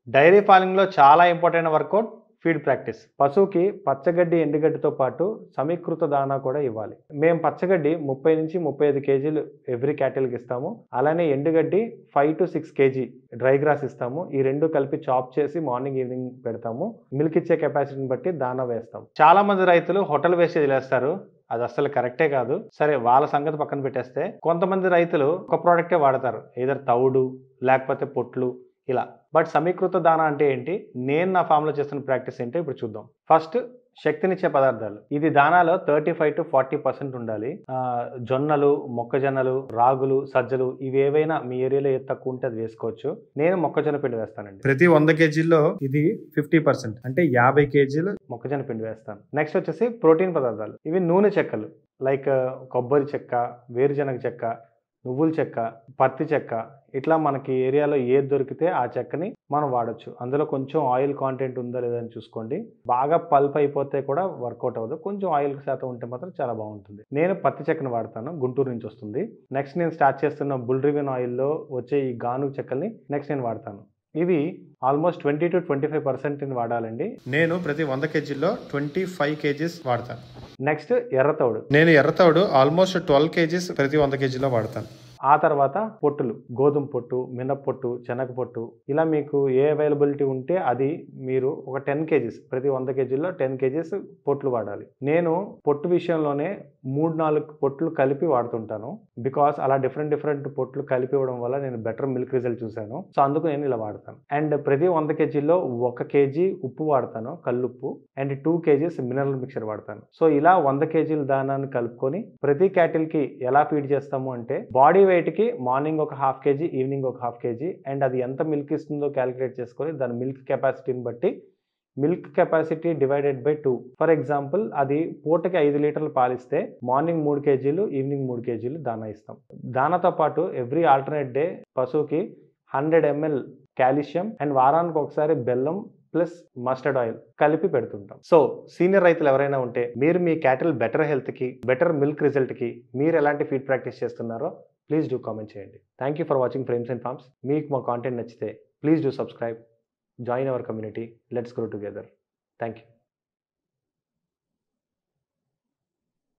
Dairy ఫార్మింగ్‌లో చాలా important work out feed practice. పశువుకి పచ్చగడ్డి, ఎండుగడ్డితో పాటు సమీకృత దానా కూడా ఇవ్వాలి. మేము పచ్చగడ్డి 30-35 కేజీలు ఎవ్రీ క్యాటిల్‌కి ఇస్తాము. అలానే ఎండుగడ్డి 5-6 కేజీ డ్రై గ్రాస్ ఇస్తాము. ఈ 2 కలిపి చాప్ చేసి మార్నింగ్, ఈవినింగ్ పెడతాము. మిల్క్ ఇచ్చే కెపాసిటీని బట్టి దానా వేస్తాం. చాలా మంది రైతులు హోటల్ వేస్టేజ్‌లేస్తారు. అది అస్సలు కరెక్టే కాదు. సరే వాళ్ళ సంగతి పక్కన పెట్టేస్తే, కొంతమంది రైతులు ఒక ప్రొడక్టే వాడతారు. ఎయిదర్ తవుడు లేకపోతే పొట్లు ఇలా. బట్ సమీకృత దానా అంటే ఏంటి? నేను నా ఫామ్‌లో చేస్తున్న ప్రాక్టీస్ ఏంటో ఇప్పుడు చూద్దాం. ఫస్ట్ శక్తినిచ్చే పదార్థాలు. ఇది దానాలో 35-40% ఉండాలి. జొన్నలు, మొక్కజొన్నలు, రాగులు, సజ్జలు ఇవేవైనా మీ ఏరియాలో ఏది తక్కువ ఉంటే అది వేసుకోవచ్చు. నేను మొక్కజొన్న పిండి వేస్తానండి. ప్రతి 100 కేజీల్లో ఇది 50% అంటే 50 కేజీలు మొక్కజొన్న పిండి వేస్తాను. నెక్స్ట్ వచ్చేసి ప్రోటీన్ పదార్థాలు. ఇవి నూనె చెక్కలు లైక్ కొబ్బరి చెక్క, వేరుశనగ చెక్క, నువ్వుల చెక్క, పత్తి చెక్క ఇట్లా మనకి ఏరియాలో ఏది దొరికితే ఆ చెక్కని మనం వాడొచ్చు. అందులో కొంచెం ఆయిల్ కాంటెంట్ ఉందా లేదా అని చూసుకోండి. బాగా పల్ప్ అయిపోతే కూడా వర్కౌట్ అవ్వదు. కొంచెం ఆయిల్ శాతం ఉంటే మాత్రం చాలా బాగుంటుంది. నేను పత్తి చెక్కని వాడతాను. గుంటూరు నుంచి వస్తుంది. నెక్స్ట్ నేను స్టార్ట్ చేస్తున్న బుల్ రివెన్ ఆయిల్‌లో వచ్చే ఈ గానుగ చెక్కల్ని నెక్స్ట్ నేను వాడతాను. ఇవి ఆల్మోస్ట్ 20-25% వాడాలండి. నేను ప్రతి 100 కేజీల్లో 25 కేజీస్ వాడతాను. నెక్స్ట్ ఎర్రతవుడు. నేను ఎర్రతవుడు ఆల్మోస్ట్ 12 కేజీస్ ప్రతి 100 కేజీలో వాడతాను. ఆ తర్వాత పొట్టులు, గోధుమ పొట్టు, మినప్పొట్టు, శనగ పొట్టు ఇలా మీకు ఏ అవైలబిలిటీ ఉంటే అది మీరు ఒక 10 కేజీస్ ప్రతి 100 కేజీల్లో 10 కేజీస్ పొట్లు వాడాలి. నేను పొట్టు విషయంలోనే 3-4 పొట్లు కలిపి వాడుతుంటాను. బికాస్ అలా డిఫరెంట్ పొట్లు కలిపి ఇవ్వడం వల్ల నేను బెటర్ మిల్క్ రిజల్ట్ చూశాను. సో అందుకు నేను ఇలా వాడతాను. అండ్ ప్రతి 100 కేజీల్లో 1 కేజీ ఉప్పు వాడతాను, కల్లుప్పు. అండ్ 2 కేజీస్ మినరల్ మిక్చర్ వాడతాను. సో ఇలా 100 కేజీల దానాన్ని కలుపుకొని ప్రతి క్యాటిల్‌కి ఎలా ఫీడ్ చేస్తాము అంటే బాడీ వెయిట్‌కి మార్నింగ్ ఒక హాఫ్ కేజీ, ఈవినింగ్ ఒక హాఫ్ కేజీ అండ్ అది ఎంత మిల్క్ ఇస్తుందో క్యాలిక్యులేట్ చేసుకొని దాని మిల్క్ కెపాసిటీని బట్టి milk capacity divided by 2. For example అది పూటకి 5 లీటర్లు పాలిస్తే మార్నింగ్ 3 కేజీలు, ఈవినింగ్ 3 కేజీలు దానా ఇస్తాం. దానాతో పాటు ఎవ్రీ ఆల్టర్నేట్ డే పశువుకి 100 ml కాల్షియం అండ్ వారానికి ఒకసారి బెల్లం ప్లస్ మస్టర్డ్ ఆయిల్ కలిపి పెడుతుంటాం. సో సీనియర్ రైతులు ఎవరైనా ఉంటే మీరు మీ క్యాటిల్ బెటర్ హెల్త్‌కి, బెటర్ మిల్క్ రిజల్ట్‌కి మీరు ఎలాంటి ఫీడ్ ప్రాక్టీస్ చేస్తున్నారో ప్లీజ్ డూ కామెంట్ చేయండి. Thank you for watching frames and farms. మీకు మా కాంటెంట్ నచ్చితే please do subscribe. Join our community. Let's grow together. Thank you.